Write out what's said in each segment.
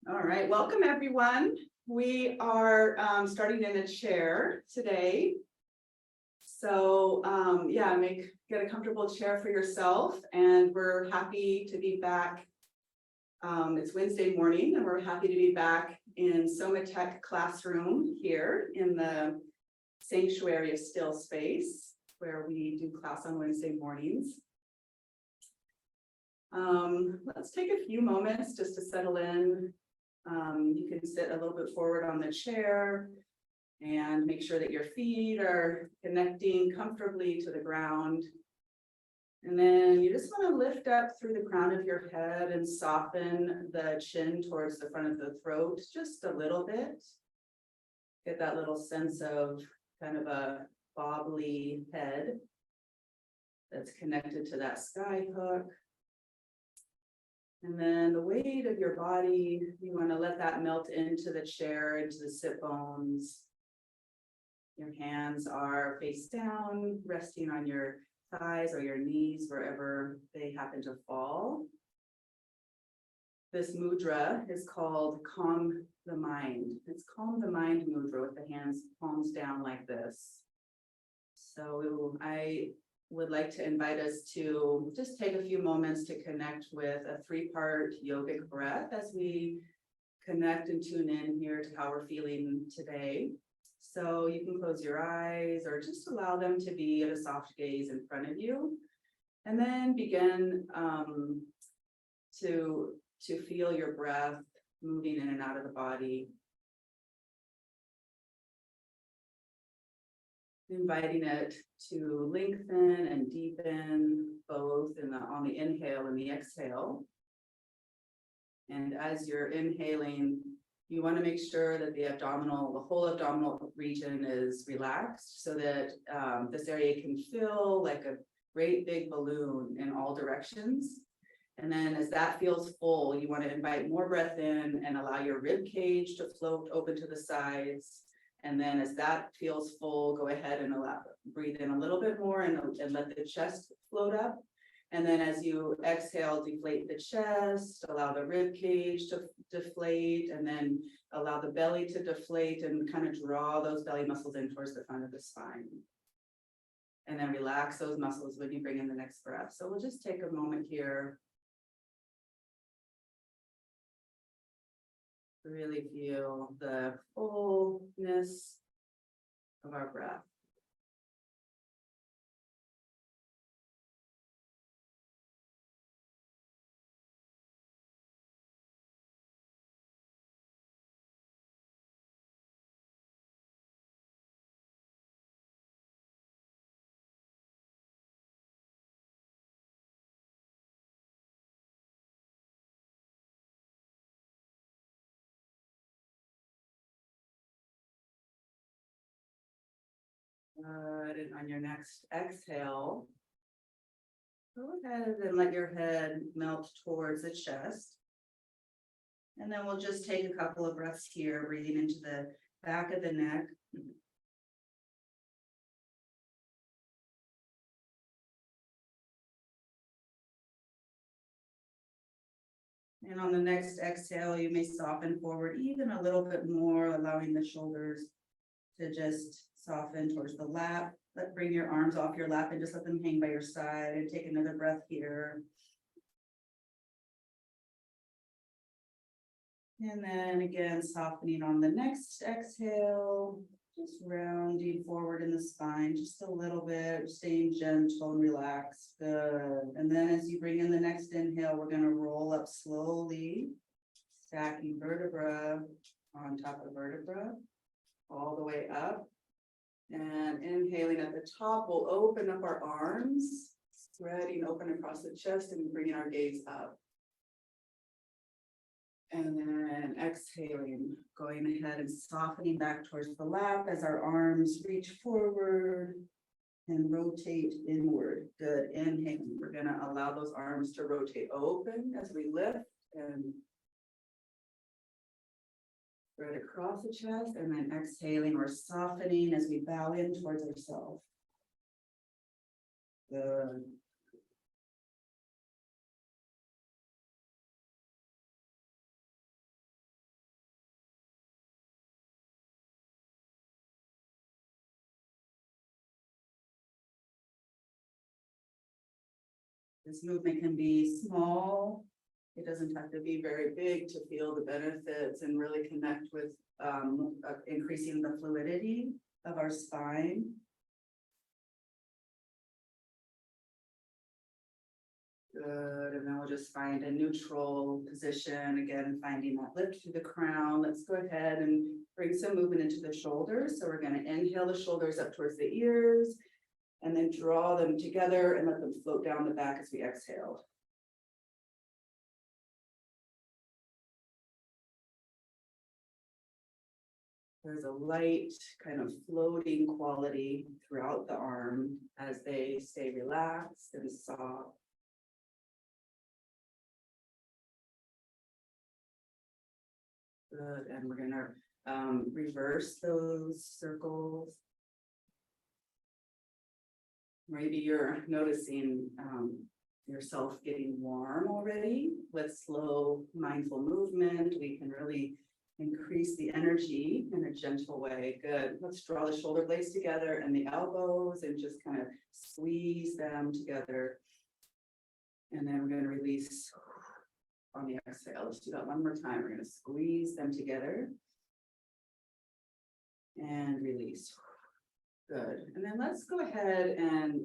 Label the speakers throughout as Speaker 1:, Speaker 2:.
Speaker 1: All right, welcome everyone. We are starting in a chair today. So get a comfortable chair for yourself, and we're happy to be back. It's Wednesday morning, and we're happy to be back in Somatech classroom here in the sanctuary of still space, where we do class on Wednesday mornings. Let's take a few moments just to settle in. You can sit a little bit forward on the chair and make sure that your feet are connecting comfortably to the ground. And then you just want to lift up through the crown of your head and soften the chin towards the front of the throat just a little bit. Get that little sense of kind of a bobbly head that's connected to that sky hook. And then the weight of your body, you want to let that melt into the chair, into the sit bones. Your hands are face down, resting on your thighs or your knees, wherever they happen to fall. This mudra is called Calm the Mind. It's Calm the Mind mudra with the hands palms down like this. So I would like to invite us to just take a few moments to connect with a 3-part yogic breath as we connect and tune in here to how we're feeling today. So you can close your eyes or just allow them to be at a soft gaze in front of you, and then begin to feel your breath moving in and out of the body. Inviting it to lengthen and deepen both on the inhale and the exhale. And as you're inhaling, you want to make sure that the whole abdominal region is relaxed so that this area can fill like a great big balloon in all directions. And then as that feels full, you want to invite more breath in and allow your rib cage to float open to the sides. And then as that feels full, go ahead and breathe in a little bit more and let the chest float up. And then as you exhale, deflate the chest, allow the rib cage to deflate, and then allow the belly to deflate and kind of draw those belly muscles in towards the front of the spine. And then relax those muscles when you bring in the next breath. So we'll just take a moment here. Really feel the fullness of our breath. And on your next exhale, go ahead and let your head melt towards the chest. And then we'll just take a couple of breaths here, breathing into the back of the neck. And on the next exhale, you may soften forward even a little bit more, allowing the shoulders to just soften towards the lap. Bring your arms off your lap and just let them hang by your side, and take another breath here. And then again, softening on the next exhale, just rounding forward in the spine, just a little bit, staying gentle and relaxed. Good. And then as you bring in the next inhale, we're going to roll up slowly, stacking vertebra on top of vertebra, all the way up. And inhaling at the top, we'll open up our arms, spreading open across the chest and bringing our gaze up. And then exhaling, going ahead and softening back towards the lap as our arms reach forward and rotate inward. Good. Inhaling. We're going to allow those arms to rotate open as we lift and spread across the chest. And then exhaling or softening as we bow in towards ourselves. Good. This movement can be small. It doesn't have to be very big to feel the benefits and really connect with increasing the fluidity of our spine. Good, and then we'll just find a neutral position, again, finding that lift through the crown. Let's go ahead and bring some movement into the shoulders. So we're going to inhale the shoulders up towards the ears, and then draw them together and let them float down the back as we exhale. There's a light kind of floating quality throughout the arm as they stay relaxed and soft. Good, and we're gonna reverse those circles. Maybe you're noticing yourself getting warm already. With slow, mindful movement, we can really increase the energy in a gentle way. Good. Let's draw the shoulder blades together and the elbows and just kind of squeeze them together. And then we're going to release on the exhale. Let's do that one more time. We're going to squeeze them together and release. Good. And then let's go ahead and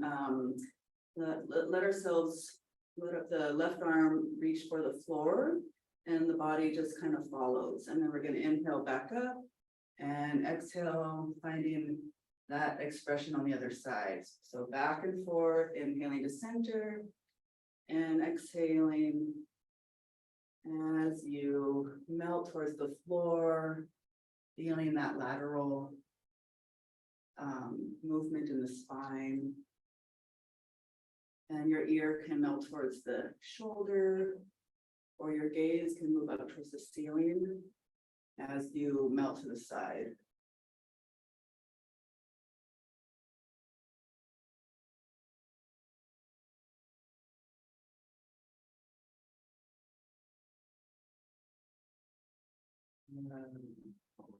Speaker 1: let ourselves, let the left arm reach for the floor, and the body just kind of follows. And then we're going to inhale back up and exhale, finding that expression on the other side. So back and forth, inhaling to center and exhaling as you melt towards the floor, feeling that lateral movement in the spine. And your ear can melt towards the shoulder, or your gaze can move up towards the ceiling as you melt to the side.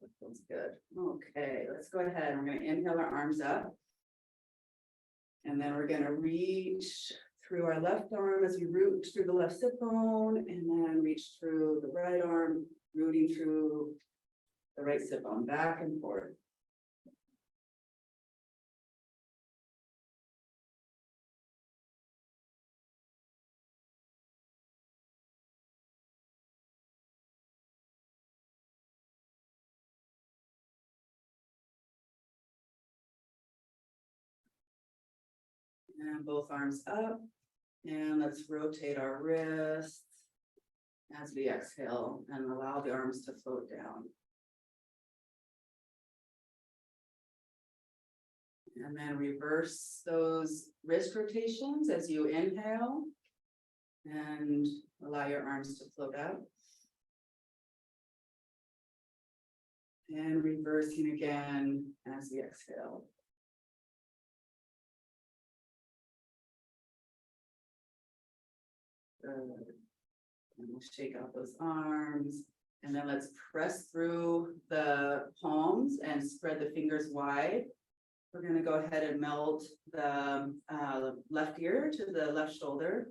Speaker 1: That feels good. Okay, let's go ahead. We're going to inhale our arms up. And then we're going to reach through our left arm as we root through the left sit bone, and then reach through the right arm, rooting through the right sit bone, back and forth. And both arms up, and let's rotate our wrists as we exhale and allow the arms to float down. And then reverse those wrist rotations as you inhale and allow your arms to float out. And reversing again as we exhale. Good. And we'll shake out those arms. And then let's press through the palms and spread the fingers wide. We're going to go ahead and melt the left ear to the left shoulder.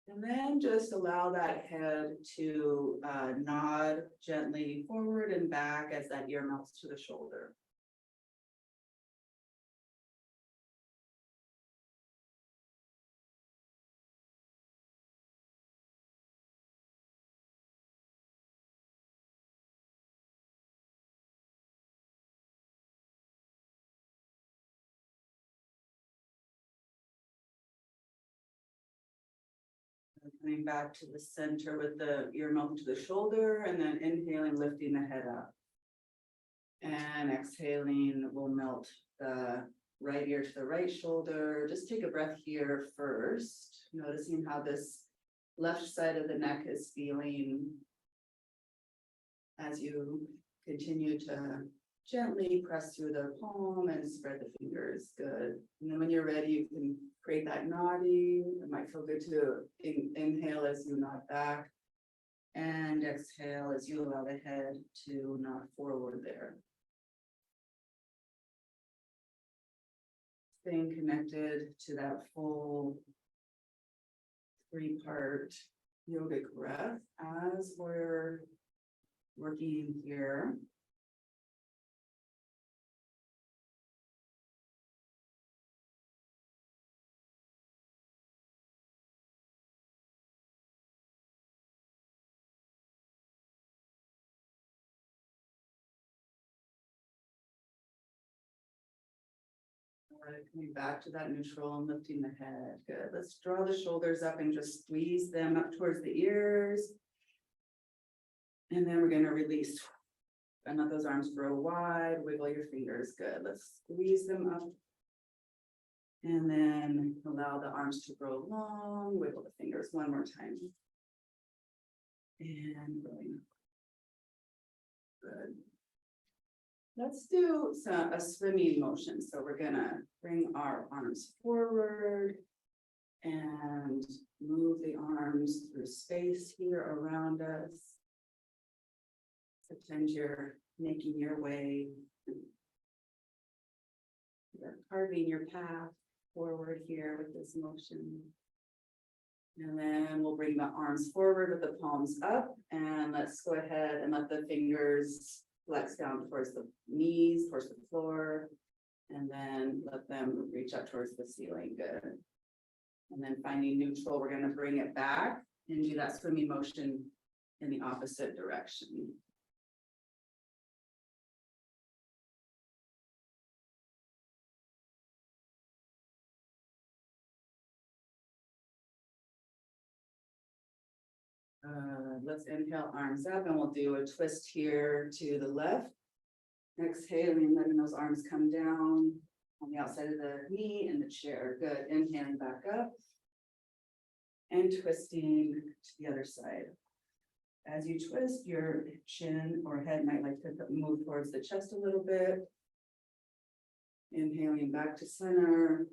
Speaker 1: And then just allow that head to nod gently forward and back as that ear melts to the shoulder. Coming back to the center with the ear melting to the shoulder, and then inhaling, lifting the head up. And exhaling, we'll melt the right ear to the right shoulder. Just take a breath here first, noticing how this left side of the neck is feeling as you continue to gently press through the palm and spread the fingers. Good. And then when you're ready, you can create that nodding. It might feel good to inhale as you nod back, and exhale as you allow the head to nod forward there. Staying connected to that full 3-part yogic breath as we're working here. Coming back to that neutral and lifting the head. Good. Let's draw the shoulders up and just squeeze them up towards the ears. And then we're going to release. And let those arms grow wide. Wiggle your fingers. Good. Let's squeeze them up. And then allow the arms to grow long. Wiggle the fingers one more time. And growing. Good. Let's do a swimming motion. So we're gonna bring our arms forward and move the arms through space here around us. Pretend you're making your way. You're carving your path forward here with this motion. And then we'll bring the arms forward with the palms up, and let's go ahead and let the fingers flex down towards the knees, towards the floor, and then let them reach up towards the ceiling. Good. And then finding neutral, we're going to bring it back and do that swimming motion in the opposite direction. Let's inhale, arms up, and we'll do a twist here to the left. Exhaling, letting those arms come down on the outside of the knee in the chair. Good. Inhaling back up and twisting to the other side. As you twist, your chin or head might like to move towards the chest a little bit. Inhaling back to center.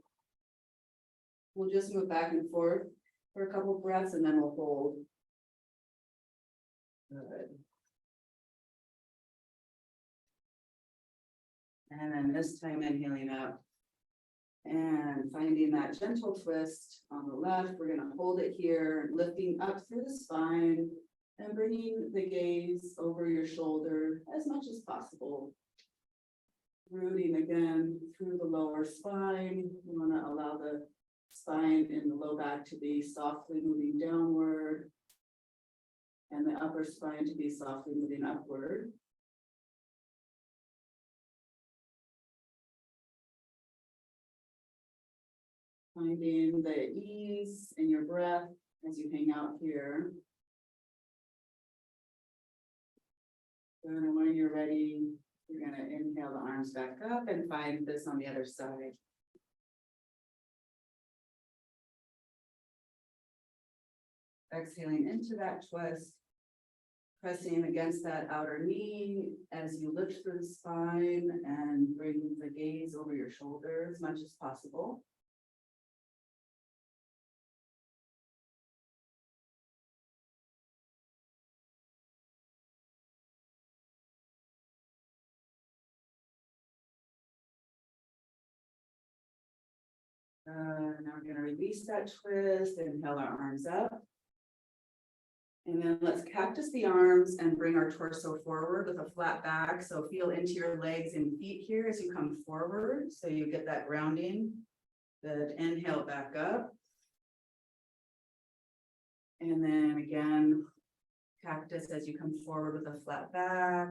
Speaker 1: We'll just move back and forth for a couple breaths, and then we'll hold. Good. And then this time inhaling up and finding that gentle twist on the left. We're going to hold it here, lifting up through the spine and bringing the gaze over your shoulder as much as possible. Rooting again through the lower spine. We want to allow the spine in the low back to be softly moving downward, and the upper spine to be softly moving upward. Finding the ease in your breath as you hang out here. And when you're ready, you're going to inhale the arms back up and find this on the other side. Exhaling into that twist, pressing against that outer knee as you lift through the spine and bring the gaze over your shoulder as much as possible. Now we're going to release that twist, inhale our arms up. And then let's cactus the arms and bring our torso forward with a flat back. So feel into your legs and feet here as you come forward. So you get that grounding. Good. Inhale back up. And then again, cactus as you come forward with a flat back.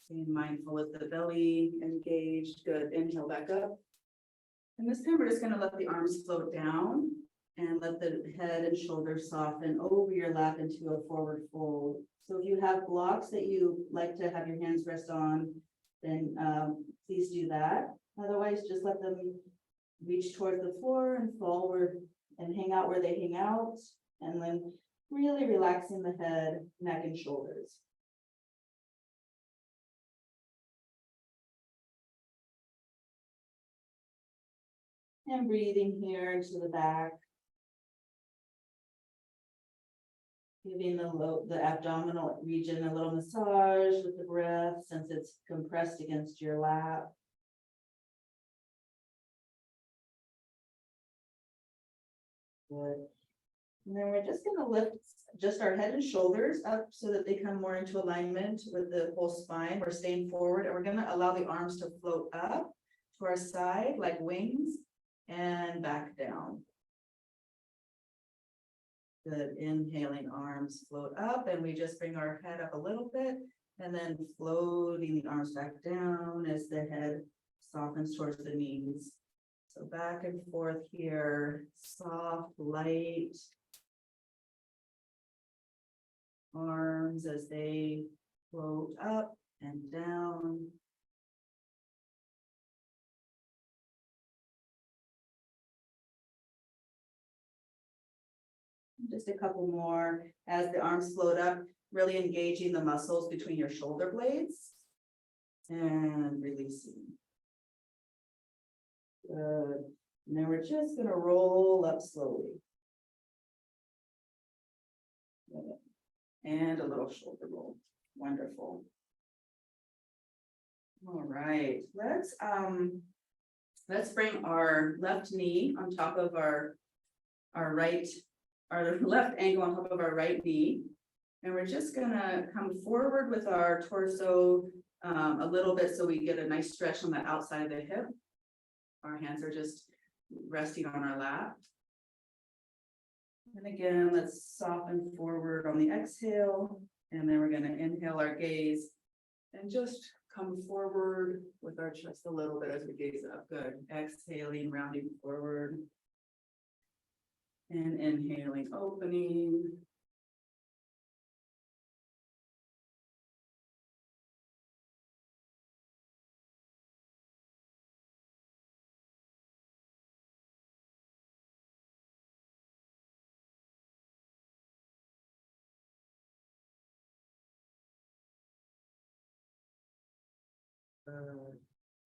Speaker 1: Being mindful with the belly engaged. Good. Inhale back up. And this time we're just going to let the arms float down and let the head and shoulders soften over your lap into a forward fold. So if you have blocks that you like to have your hands rest on, then please do that. Otherwise, just let them reach toward the floor and forward and hang out where they hang out. And then really relaxing the head, neck, and shoulders. And breathing here into the back. Giving the abdominal region a little massage with the breath since it's compressed against your lap.
Speaker 2: Good. And then we're just gonna lift just our head and shoulders up so that they come more into alignment with the whole spine. We're staying forward and we're gonna allow the arms to float up to our side like wings and back down. Good, inhaling, arms float up, and we just bring our head up a little bit and then floating the arms back down as the head softens towards the knees. So back and forth here, soft, light arms as they float up and down. Just a couple more as the arms float up, really engaging the muscles between your shoulder blades and releasing. Good. And then we're just going to roll up slowly. Good. And a little shoulder roll. Wonderful. All right, let's bring our left knee on top of our left ankle on top of our right knee. And we're just gonna come forward with our torso a little bit so we get a nice stretch on the outside of the hip. Our hands are just resting on our lap. And again, let's soften forward on the exhale. And then we're gonna inhale our gaze and just come forward with our chest a little bit as we gaze up. Good. Exhaling, rounding forward. And inhaling, opening.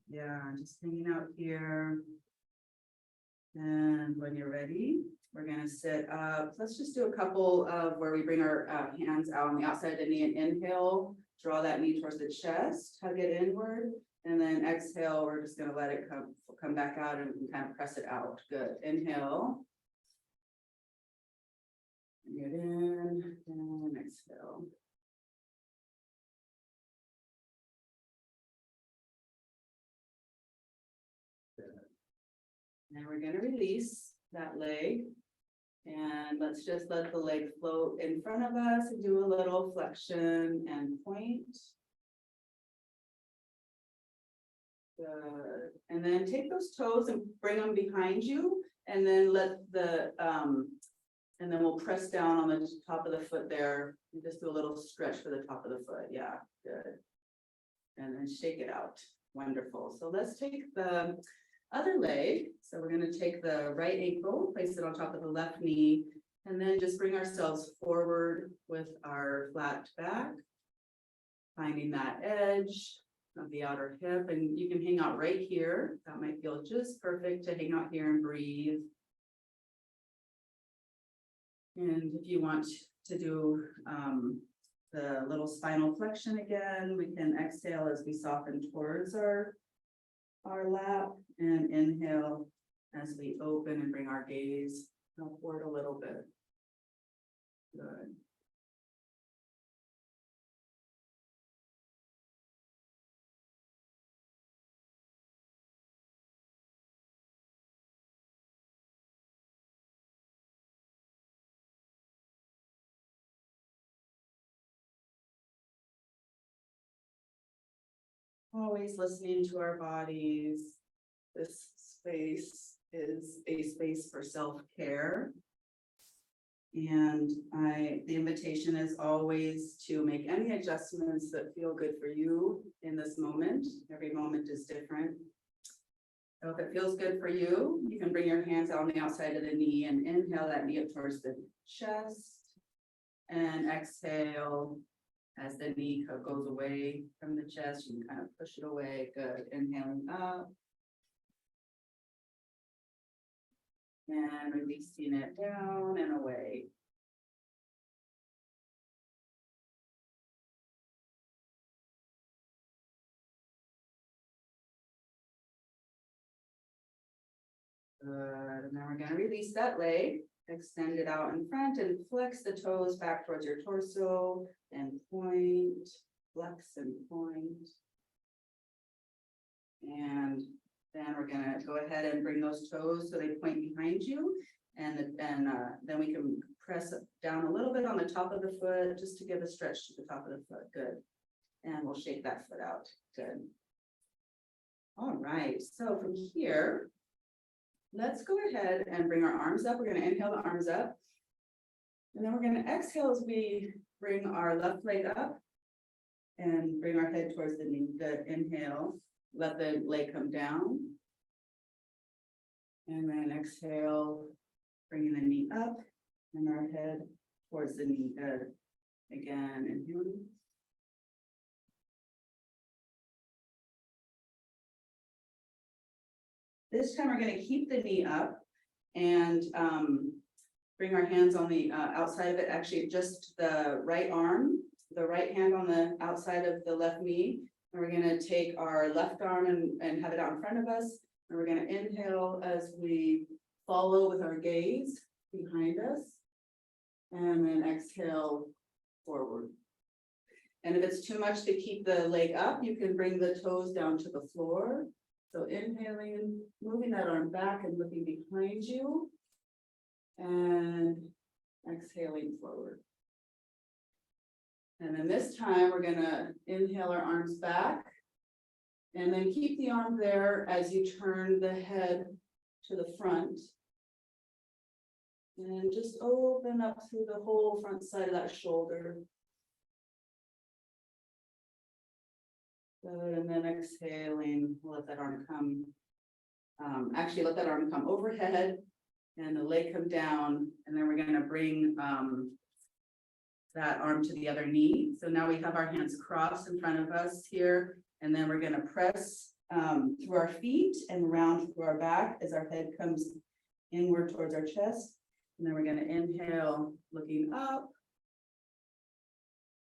Speaker 2: Yeah, just hanging out here. And when you're ready, we're gonna sit up. Let's just do a couple of where we bring our hands out on the outside of the knee and inhale, draw that knee towards the chest, hug it inward, and then exhale, we're just gonna let it come back out and kind of press it out. Good, inhale. Bring it in, and exhale. And we're gonna release that leg. And let's just let the leg float in front of us and do a little flexion and point. Good. And then take those toes and bring them behind you. And then and then we'll press down on the top of the foot there. And just do a little stretch for the top of the foot. Yeah, good. And then shake it out. Wonderful. So let's take the other leg. So we're going to take the right ankle, place it on top of the left knee, and then just bring ourselves forward with our flat back, finding that edge of the outer hip. And you can hang out right here. That might feel just perfect to hang out here and breathe. And if you want to do the little spinal flexion again, we can exhale as we soften towards our lap and inhale as we open and bring our gaze upward a little bit. Good. Always listening to our bodies. This space is a space for self-care. And the invitation is always to make any adjustments that feel good for you in this moment. Every moment is different. So if it feels good for you, you can bring your hands out on the outside of the knee and inhale that knee up towards the chest. And exhale. As the knee goes away from the chest, you can kind of push it away. Good. Inhaling up. And releasing it down and away.
Speaker 1: Good, and then we're gonna release that leg, extend it out in front and flex the toes back towards your torso and point, flex and point. And then we're gonna go ahead and bring those toes so they point behind you. And then we can press down a little bit on the top of the foot just to give a stretch to the top of the foot. Good. And we'll shake that foot out. Good. All right, so from here, let's go ahead and bring our arms up. We're going to inhale the arms up. And then we're going to exhale as we bring our left leg up and bring our head towards the knee. Good. Inhale, let the leg come down. And then exhale, bringing the knee up and our head towards the knee. Good. Again, inhaling. This time we're going to keep the knee up and bring our hands on the outside of it, actually just the right arm, the right hand on the outside of the left knee. And we're going to take our left arm and have it out in front of us. And we're going to inhale as we follow with our gaze behind us. And then exhale forward. And if it's too much to keep the leg up, you can bring the toes down to the floor. So inhaling, moving that arm back and looking behind you. And exhaling forward. And then this time we're gonna inhale our arms back. And then keep the arm there as you turn the head to the front. And just open up through the whole front side of that shoulder. Good, and then exhaling, let that arm come. Actually, let that arm come overhead and the leg come down. And then we're going to bring that arm to the other knee. So now we have our hands crossed in front of us here. And then we're going to press through our feet and round through our back as our head comes inward towards our chest. And then we're going to inhale, looking up.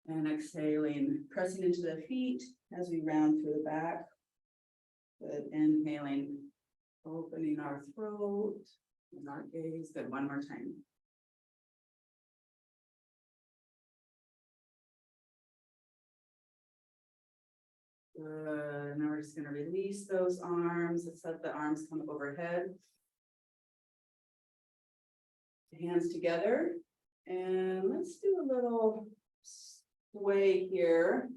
Speaker 1: And exhaling, pressing into the feet as we round through the back. Good, inhaling, opening our throat and our gaze. Good, one more time. Good, and now we're just going to release those arms. Let's let the arms come up overhead. Hands together, and let's do a little sway here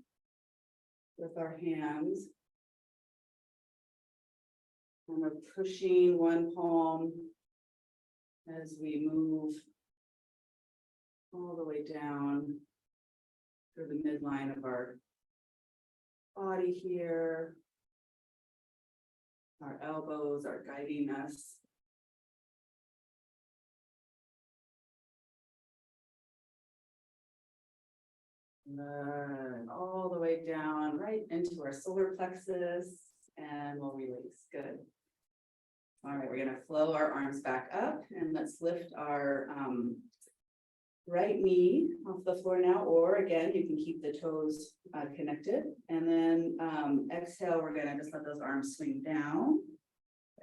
Speaker 1: with our hands. And we're pushing one palm as we move all the way down through the midline of our body here. Our elbows are guiding us. All the way down right into our solar plexus, and we'll release. Good. All right, we're going to flow our arms back up, and let's lift our right knee off the floor now, or again, you can keep the toes connected. And then exhale, we're going to just let those arms swing down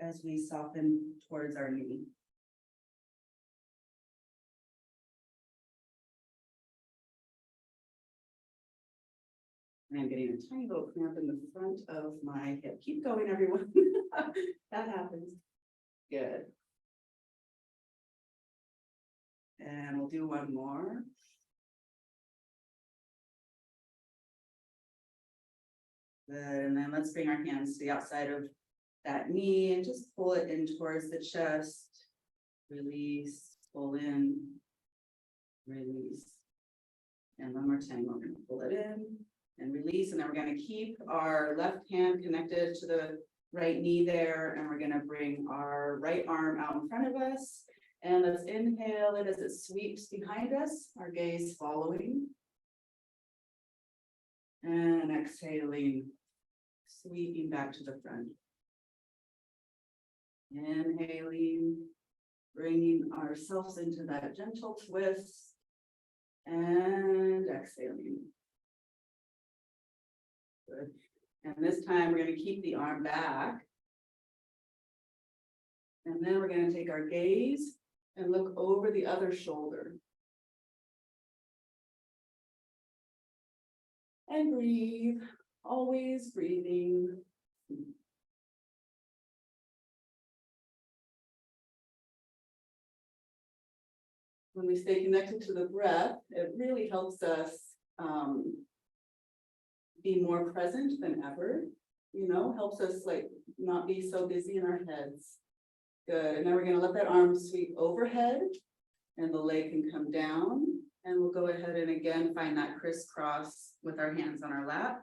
Speaker 1: as we soften towards our knee. I'm getting a tiny little cramp in the front of my hip. Keep going, everyone. That happens. Good. And we'll do one more. Good. And then let's bring our hands to the outside of that knee and just pull it in towards the chest. Release, pull in, release. And one more time, we're going to pull it in and release, and then we're going to keep our left hand connected to the right knee there, and we're going to bring our right arm out in front of us, and let's inhale it as it sweeps behind us, our gaze following, and exhaling, sweeping back to the front. Inhaling, bringing ourselves into that gentle twist, and exhaling. Good. And this time we're going to keep the arm back.
Speaker 2: And then we're gonna take our gaze and look over the other shoulder. And breathe, always breathing. When we stay connected to the breath, it really helps us be more present than ever, you know, helps us like not be so busy in our heads. Good, and then we're gonna let that arm sweep overhead and the leg can come down. And we'll go ahead and again, find that crisscross with our hands on our lap.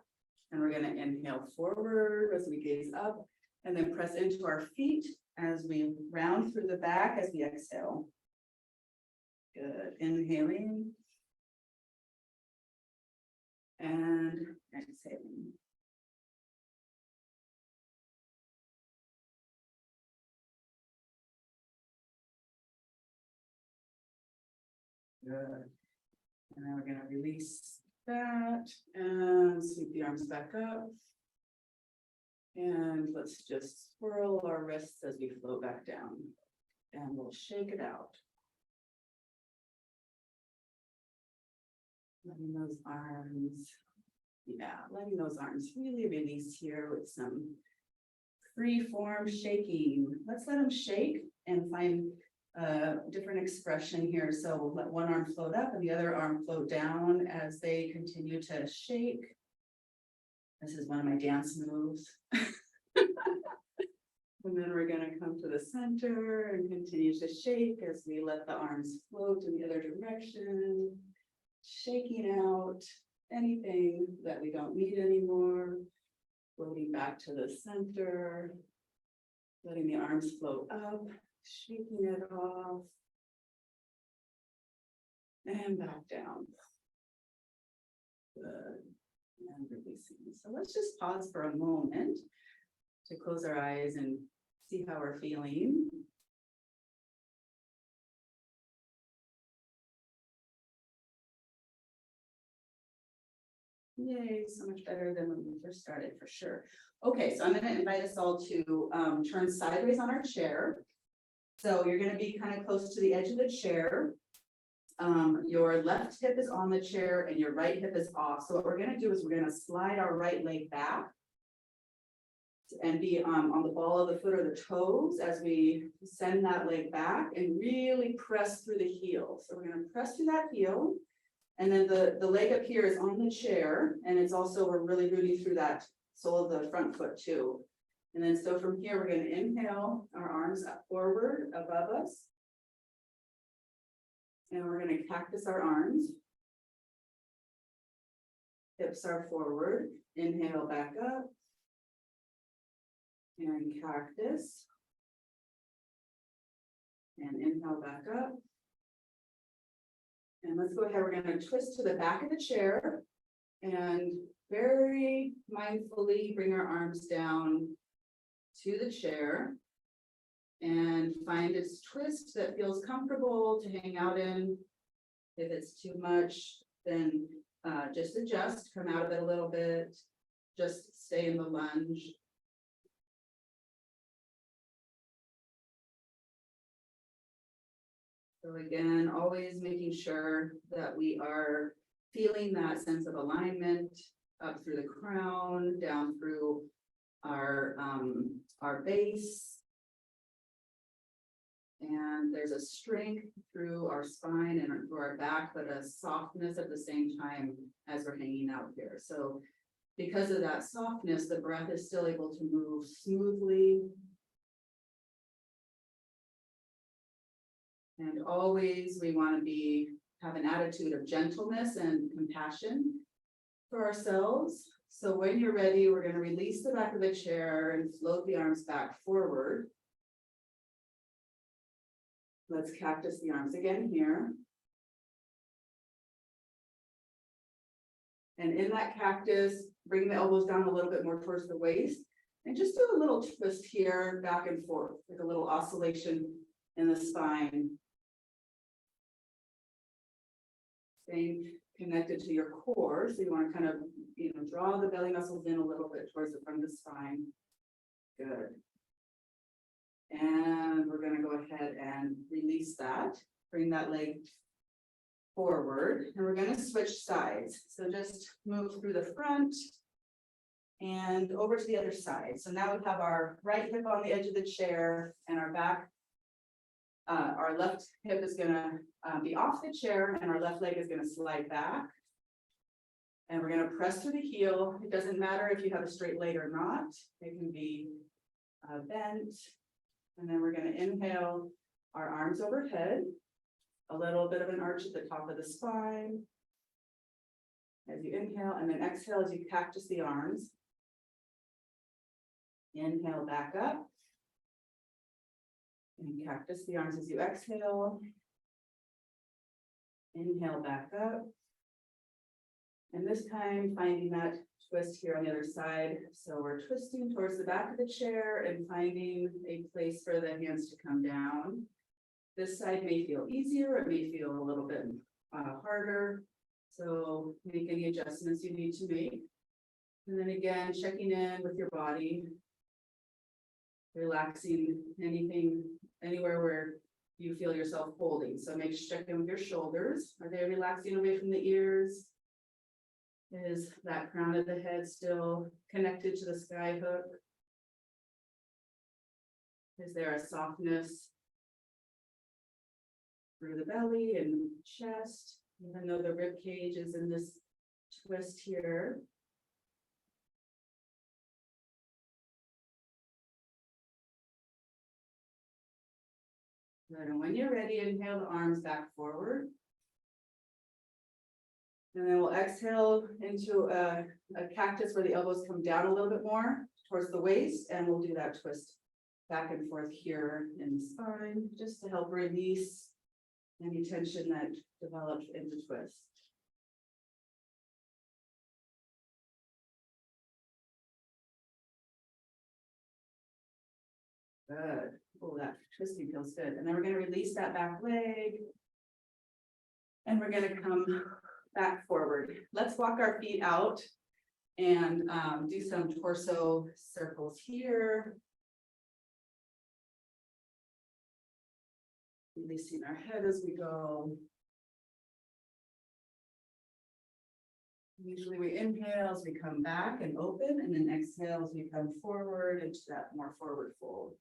Speaker 2: And we're gonna inhale forward as we gaze up and then press into our feet as we round through the back as we exhale. Good, inhaling. And exhaling. Good. And then we're gonna release that and sweep the arms back up. And let's just swirl our wrists as we float back down. And we'll shake it out. Letting those arms, letting those arms really release here with some free form shaking. Let's let them shake and find a different expression here. So we'll let one arm float up and the other arm float down as they continue to shake. This is one of my dance moves. And then we're gonna come to the center and continue to shake as we let the arms float in the other direction. Shaking out anything that we don't need anymore. Floating back to the center. Letting the arms float up, shaking it off. And back down. Good. And releasing. So let's just pause for a moment to close our eyes and see how we're feeling. Yay, so much better than when we first started, for sure. Okay, so I'm going to invite us all to turn sideways on our chair. So you're going to be kind of close to the edge of the chair. Your left hip is on the chair and your right hip is off. So what we're going to do is we're going to slide our right leg back and be on the ball of the foot or the toes as we send that leg back and really press through the heel. So we're going to press through that heel. And then the leg up here is on the chair, and it's also, we're really rooting through that sole of the front foot too. And then so from here, we're going to inhale our arms up forward above us. And we're going to cactus our arms. Hips are forward, inhale back up. And cactus. And inhale back up. And let's go ahead, we're going to twist to the back of the chair and very mindfully bring our arms down to the chair and find a twist that feels comfortable to hang out in. If it's too much, then just adjust, come out of it a little bit, just stay in the lunge. So again, always making sure that we are feeling that sense of alignment up through the crown, down through our base. And there's a strength through our spine and through our back, but a softness at the same time as we're hanging out here. So because of that softness, the breath is still able to move smoothly. And always we want to have an attitude of gentleness and compassion for ourselves. So when you're ready, we're going to release the back of the chair and float the arms back forward. Let's cactus the arms again here. And in that cactus, bring the elbows down a little bit more towards the waist. And just do a little twist here, back and forth, like a little oscillation in the spine. Staying connected to your core. So you want to kind of, draw the belly muscles in a little bit towards the front of the spine. Good. And we're gonna go ahead and release that, bring that leg forward, and we're gonna switch sides. So just move through the front and over to the other side. So now we have our right hip on the edge of the chair and our back. Our left hip is gonna be off the chair and our left leg is gonna slide back. And we're gonna press through the heel. It doesn't matter if you have a straight leg or not. It can be bent. And then we're gonna inhale our arms overhead. A little bit of an arch at the top of the spine. As you inhale, and then exhale as you cactus the arms. Inhale back up. And cactus the arms as you exhale. Inhale back up. And this time finding that twist here on the other side. So we're twisting towards the back of the chair and finding a place for the hands to come down. This side may feel easier, it may feel a little bit harder. So make any adjustments you need to make. And then again, checking in with your body. Relaxing anything, anywhere where you feel yourself holding. So make sure check in with your shoulders. Are they relaxing away from the ears? Is that crown of the head still connected to the sky hook? Is there a softness through the belly and chest, even though the rib cage is in this twist here? Good, and when you're ready, inhale the arms back forward. And then we'll exhale into a cactus where the elbows come down a little bit more towards the waist, and we'll do that twist back and forth here in the spine, just to help release any tension that develops in the twist. Good. Oh, that twisting feels good. And then we're going to release that back leg. And we're going to come back forward. Let's walk our feet out and do some torso circles here. Releasing our head as we go. Usually we inhale as we come back and open, and then exhale as we come forward into that more forward fold.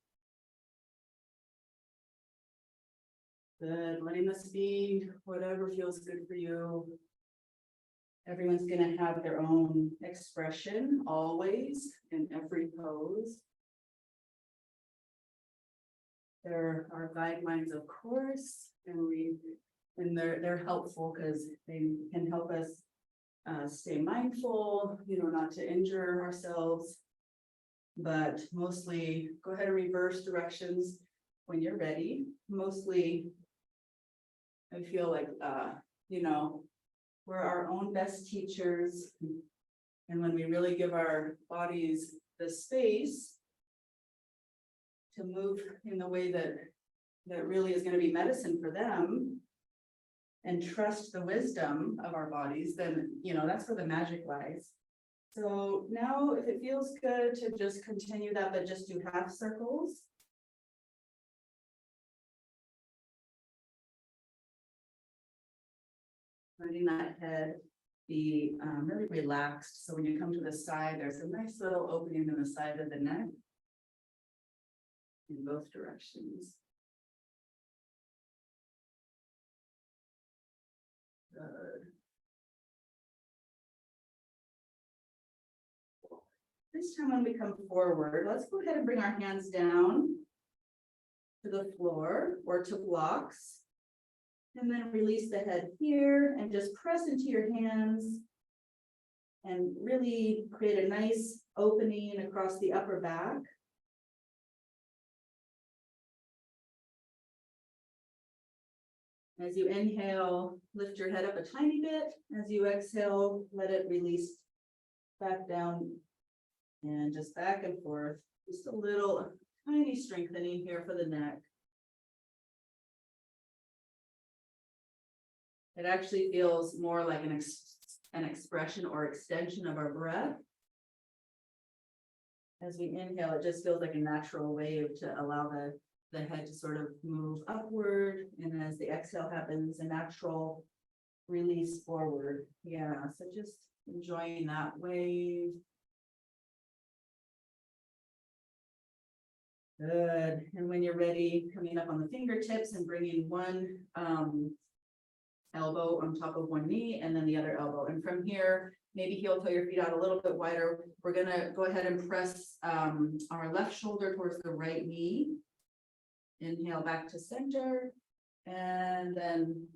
Speaker 2: Good, letting this be whatever feels good for you. Everyone's gonna have their own expression always in every pose. There are guidelines, of course, and they're helpful because they can help us stay mindful, not to injure ourselves. But mostly, go ahead and reverse directions when you're ready. Mostly, I feel like, we're our own best teachers. And when we really give our bodies the space to move in the way that really is going to be medicine for them, and trust the wisdom of our bodies, then, that's where the magic lies. So now if it feels good to just continue that, but just do half circles. Letting that head be really relaxed. So when you come to the side, there's a nice little opening in the side of the neck in both directions. Good. This time when we come forward, let's go ahead and bring our hands down to the floor or to blocks. And then release the head here and just press into your hands and really create a nice opening across the upper back. As you inhale, lift your head up a tiny bit. As you exhale, let it release back down and just back and forth. Just a little tiny strengthening here for the neck. It actually feels more like an expression or extension of our breath. As we inhale, it just feels like a natural wave to allow the head to sort of move upward. And as the exhale happens, a natural release forward. Yeah, so just enjoying that wave. Good. And when you're ready, coming up on the fingertips and bringing one elbow on top of one knee and then the other elbow. And from here, maybe heel toe your feet out a little bit wider. We're gonna go ahead and press our left shoulder towards the right knee. Inhale back to center and then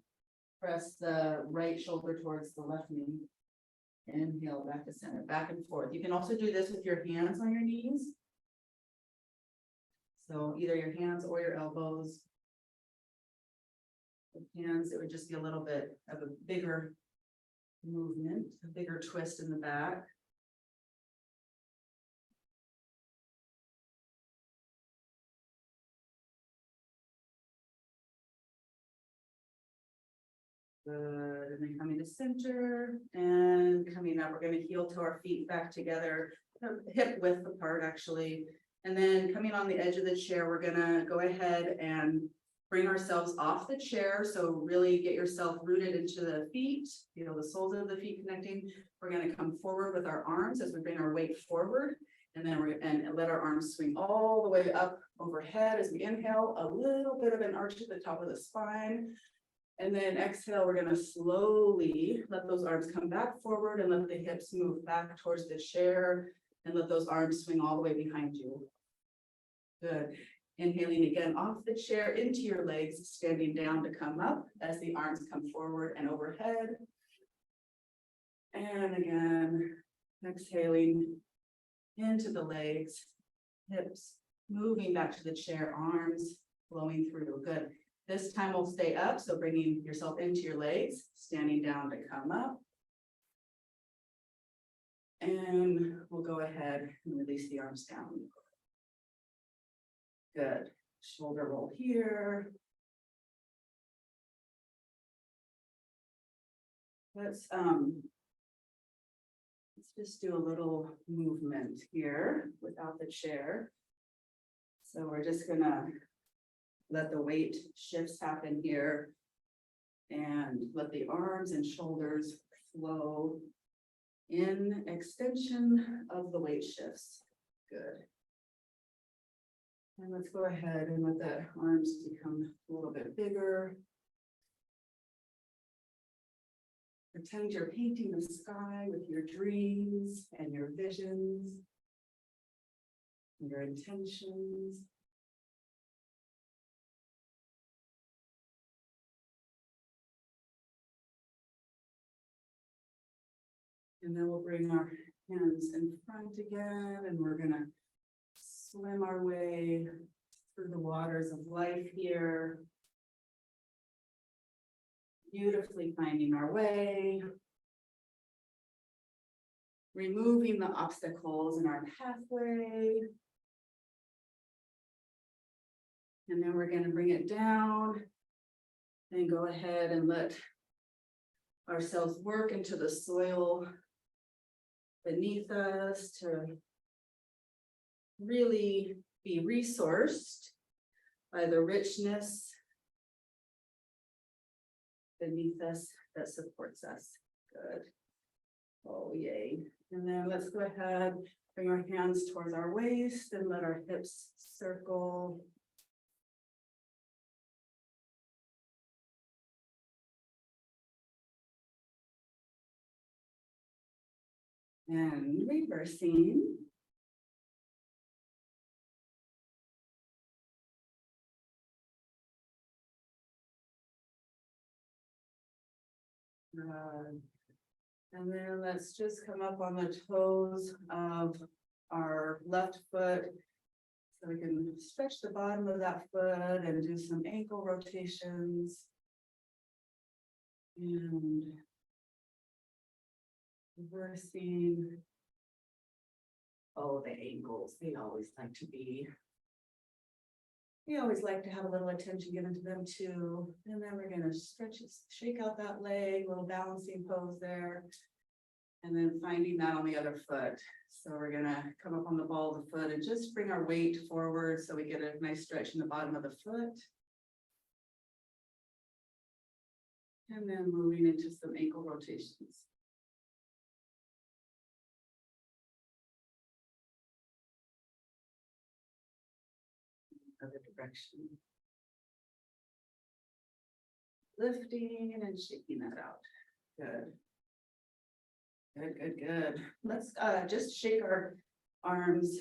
Speaker 2: press the right shoulder towards the left knee. Inhale back to center, back and forth. You can also do this with your hands on your knees. So either your hands or your elbows. With hands, it would just be a little bit of a bigger movement, a bigger twist in the back. Good, and then coming to center and coming up, we're gonna heel toe our feet back together, hip width apart actually. And then coming on the edge of the chair, we're gonna go ahead and bring ourselves off the chair. So really get yourself rooted into the feet, feel the soles of the feet connecting. We're gonna come forward with our arms as we bring our weight forward. And then and let our arms swing all the way up overhead as we inhale, a little bit of an arch at the top of the spine. And then exhale, we're gonna slowly let those arms come back forward and let the hips move back towards the chair and let those arms swing all the way behind you. Good. Inhaling again off the chair into your legs, standing down to come up as the arms come forward and overhead. And again, exhaling into the legs, hips, moving back to the chair, arms flowing through. Good. This time we'll stay up, so bringing yourself into your legs, standing down to come up. And we'll go ahead and release the arms down. Good. Shoulder roll here. Let's just do a little movement here without the chair. So we're just gonna let the weight shifts happen here and let the arms and shoulders flow in extension of the weight shifts. Good. And let's go ahead and let the arms become a little bit bigger. Pretend you're painting the sky with your dreams and your visions, and your intentions. And then we'll bring our hands in front again, and we're gonna swim our way through the waters of life here. Beautifully finding our way. Removing the obstacles in our pathway. And then we're gonna bring it down and go ahead and let ourselves work into the soil beneath us to really be resourced by the richness beneath us that supports us. Good. Oh, yay. And then let's go ahead, bring our hands towards our waist and let our hips circle. And reversing. And then let's just come up on the toes of our left foot. So we can stretch the bottom of that foot and do some ankle rotations. And reversing. Oh, the ankles, they always like to be. We always like to have a little attention given to them too. And then we're gonna stretch it, shake out that leg, little balancing pose there.
Speaker 1: And then finding that on the other foot. So we're gonna come up on the ball of the foot and just bring our weight forward so we get a nice stretch in the bottom of the foot. And then moving into some ankle rotations. Other direction. Lifting and shaking that out. Good. Good. Let's just shake our arms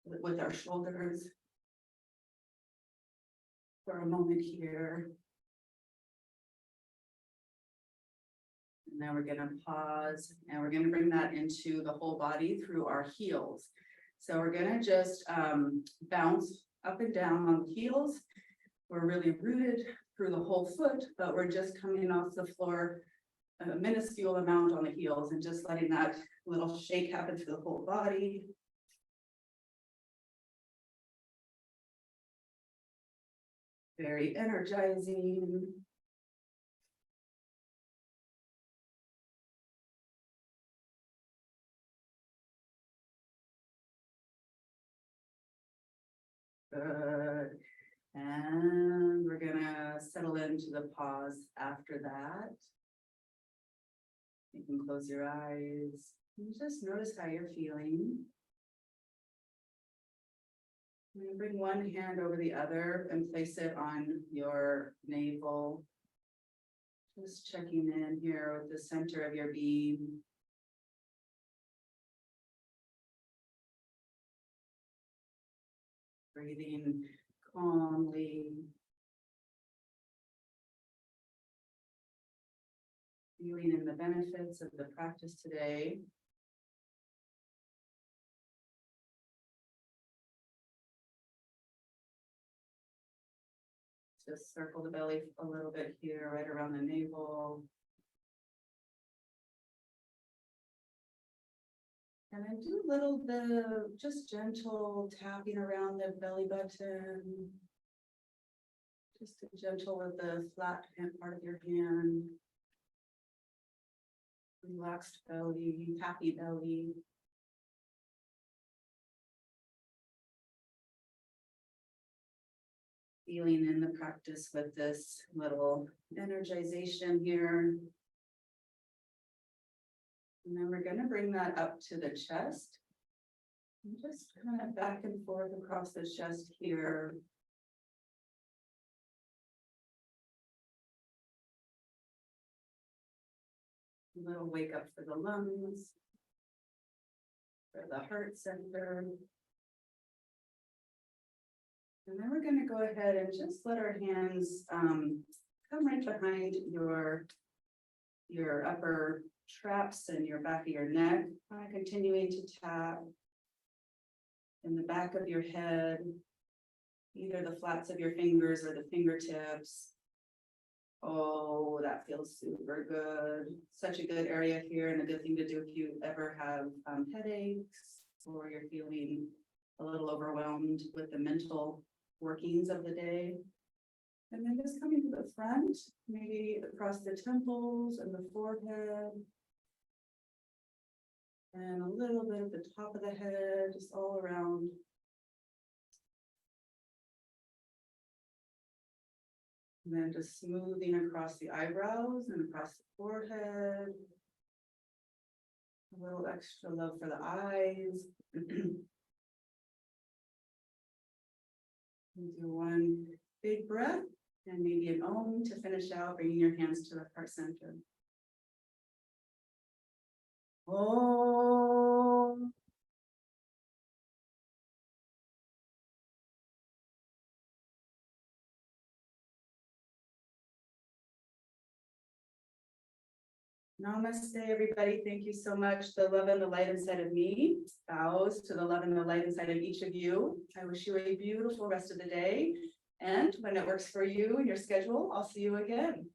Speaker 1: with our shoulders for a moment here. And now we're gonna pause and we're gonna bring that into the whole body through our heels. So we're gonna just bounce up and down on the heels. We're really rooted through the whole foot, but we're just coming off the floor a minuscule amount on the heels and just letting that little shake happen through the whole body. Very energizing. Good. And we're gonna settle into the pause after that. You can close your eyes and just notice how you're feeling. I'm gonna bring one hand over the other and place it on your navel. Just checking in here with the center of your being. Breathing calmly. Feeling in the benefits of the practice today. Just circle the belly a little bit here, right around the navel. And then do a little bit of just gentle tapping around the belly button. Just gentle with the flat hand part of your hand. Relaxed belly, happy belly. Feeling in the practice with this little energization here. And then we're going to bring that up to the chest. And just kind of back and forth across the chest here. A little wake up for the lungs, for the heart center. And then we're going to go ahead and just let our hands come right behind your upper traps and your back of your neck, continuing to tap in the back of your head, either the flats of your fingers or the fingertips. Oh, that feels super good. Such a good area here and a good thing to do if you ever have headaches or you're feeling a little overwhelmed with the mental workings of the day. And then just coming to the front, maybe across the temples and the forehead. And a little bit at the top of the head, just all around. And then just smoothing across the eyebrows and across the forehead. A little extra love for the eyes. Do one big breath and maybe an om to finish out, bringing your hands to the heart center. Om. Namaste, everybody. Thank you so much. The love and the light inside of me bows to the love and the light inside of each of you. I wish you a beautiful rest of the day. And when it works for you and your schedule, I'll see you again.